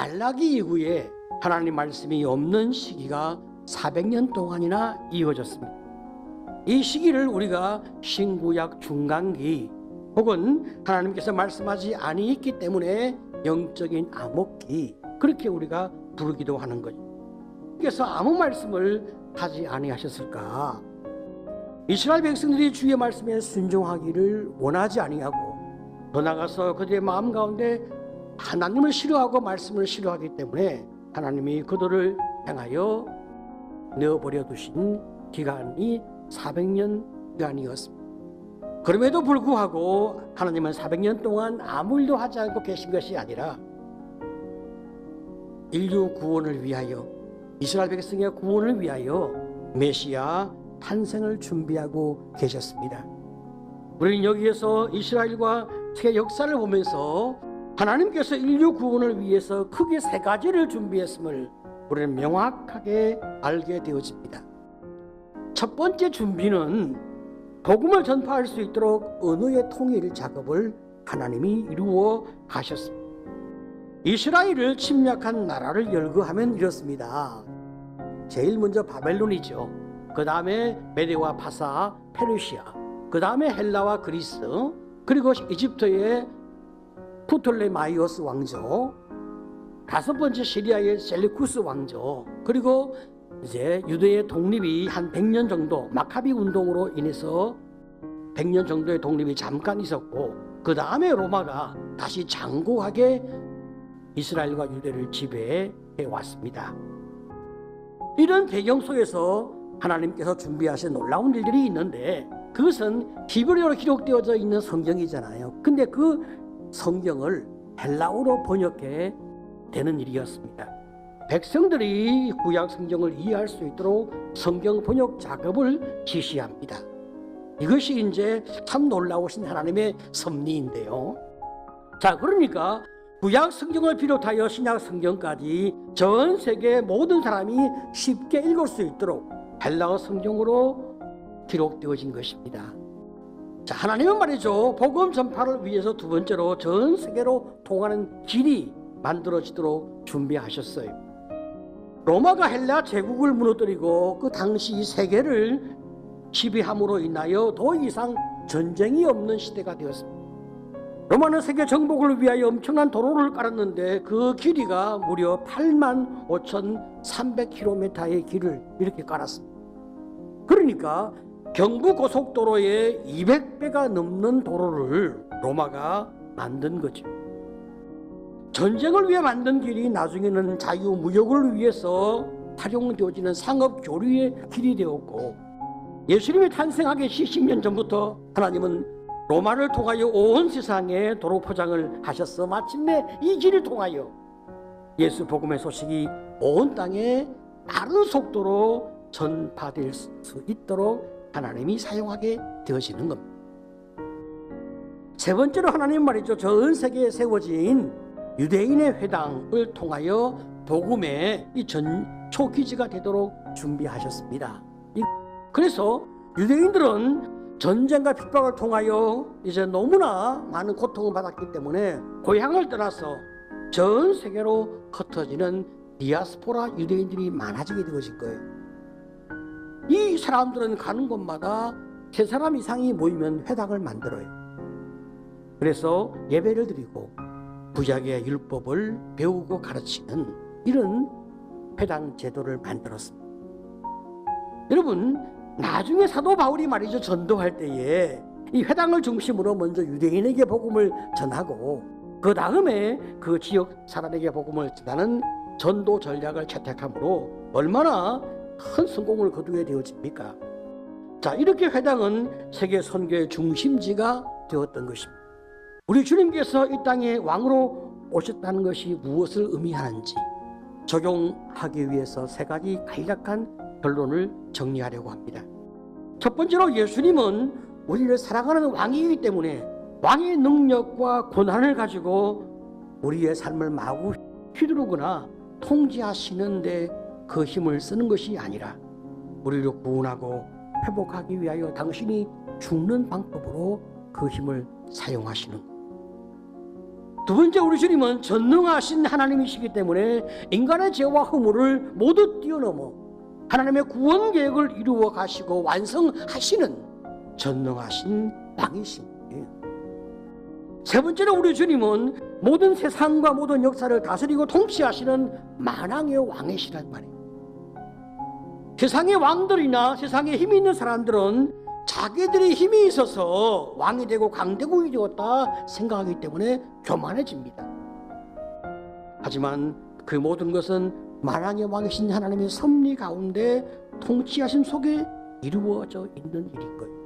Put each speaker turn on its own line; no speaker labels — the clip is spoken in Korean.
말라기 이후에 하나님 말씀이 없는 시기가 400년 동안이나 이어졌습니다. 이 시기를 우리가 신구약 중간기 혹은 하나님께서 말씀하지 아니했기 때문에 영적인 암흑기, 그렇게 우리가 부르기도 하는 거죠. 그래서 아무 말씀을 하지 아니하셨을까? 이스라엘 백성들이 주의 말씀에 순종하기를 원하지 아니하고 더 나아가서 그들의 마음 가운데 하나님을 싫어하고 말씀을 싫어하기 때문에 하나님이 그들을 향하여 내어버려 두신 기간이 400년 기간이었습니다. 그럼에도 불구하고 하나님은 400년 동안 아무 일도 하지 않고 계신 것이 아니라 인류 구원을 위하여, 이스라엘 백성의 구원을 위하여 메시아 탄생을 준비하고 계셨습니다. 우리는 여기에서 이스라엘과 세계 역사를 보면서 하나님께서 인류 구원을 위해서 크게 세 가지를 준비했음을 우리는 명확하게 알게 되어집니다. 첫 번째 준비는 복음을 전파할 수 있도록 언어의 통일 작업을 하나님이 이루어 가셨습니다. 이스라엘을 침략한 나라를 열거하면 이렇습니다. 제일 먼저 바벨론이죠. 그 다음에 메데와 파사, 페르시아, 그 다음에 헬라와 그리스, 그리고 이집트의 프톨레마이오스 왕조, 다섯 번째 시리아의 셀루쿠스 왕조, 그리고 이제 유대의 독립이 한 100년 정도, 마카비 운동으로 인해서 100년 정도의 독립이 잠깐 있었고, 그 다음에 로마가 다시 장구하게 이스라엘과 유대를 지배해 왔습니다. 이런 배경 속에서 하나님께서 준비하신 놀라운 일들이 있는데, 그것은 히브리어로 기록되어져 있는 성경이잖아요. 근데 그 성경을 헬라어로 번역해 되는 일이었습니다. 백성들이 구약 성경을 이해할 수 있도록 성경 번역 작업을 지시합니다. 이것이 이제 참 놀라우신 하나님의 섭리인데요. 자, 그러니까 구약 성경을 비롯하여 신약 성경까지 전 세계 모든 사람이 쉽게 읽을 수 있도록 헬라어 성경으로 기록되어진 것입니다. 자, 하나님은 말이죠, 복음 전파를 위해서 두 번째로 전 세계로 통하는 길이 만들어지도록 준비하셨어요. 로마가 헬라 제국을 무너뜨리고 그 당시 세계를 지배함으로 인하여 더 이상 전쟁이 없는 시대가 되었습니다. 로마는 세계 정복을 위하여 엄청난 도로를 깔았는데 그 길이가 무려 85,300km의 길을 이렇게 깔았습니다. 그러니까 경부고속도로의 200배가 넘는 도로를 로마가 만든 거죠. 전쟁을 위해 만든 길이 나중에는 자유무역을 위해서 활용되어지는 상업교류의 길이 되었고, 예수님이 탄생하기 70년 전부터 하나님은 로마를 통하여 온 세상에 도로 포장을 하셨어 마침내 이 길을 통하여 예수 복음의 소식이 온 땅에 빠른 속도로 전파될 수 있도록 하나님이 사용하게 되어지는 겁니다. 세 번째로 하나님 말이죠, 전 세계에 세워진 유대인의 회당을 통하여 복음의 이 전초기지가 되도록 준비하셨습니다. 그래서 유대인들은 전쟁과 핍박을 통하여 이제 너무나 많은 고통을 받았기 때문에 고향을 떠나서 전 세계로 흩어지는 디아스포라 유대인들이 많아지게 되어진 거예요. 이 사람들은 가는 곳마다 3사람 이상이 모이면 회당을 만들어요. 그래서 예배를 드리고 구약의 율법을 배우고 가르치는 이런 회당 제도를 만들었습니다. 여러분, 나중에 사도 바울이 말이죠, 전도할 때에 이 회당을 중심으로 먼저 유대인에게 복음을 전하고 그 다음에 그 지역 사람에게 복음을 전하는 전도 전략을 채택함으로 얼마나 큰 성공을 거두게 되어집니까? 자, 이렇게 회당은 세계 선교의 중심지가 되었던 것입니다. 우리 주님께서 이 땅에 왕으로 오셨다는 것이 무엇을 의미하는지 적용하기 위해서 3가지 간략한 결론을 정리하려고 합니다. 첫 번째로, 예수님은 우리를 사랑하는 왕이기 때문에 왕의 능력과 권한을 가지고 우리의 삶을 마구 휘두르거나 통제하시는데 그 힘을 쓰는 것이 아니라 우리를 구원하고 회복하기 위하여 당신이 죽는 방법으로 그 힘을 사용하시는, 두 번째, 우리 주님은 전능하신 하나님이시기 때문에 인간의 죄와 허물을 모두 뛰어넘어 하나님의 구원 계획을 이루어 가시고 완성하시는 전능하신 왕이십니다. 세 번째로, 우리 주님은 모든 세상과 모든 역사를 다스리고 통치하시는 만왕의 왕이시란 말이에요. 세상의 왕들이나 세상에 힘이 있는 사람들은 자기들이 힘이 있어서 왕이 되고 강대국이 되었다 생각하기 때문에 교만해집니다. 하지만 그 모든 것은 만왕의 왕이신 하나님의 섭리 가운데 통치하심 속에 이루어져 있는 일인 거예요.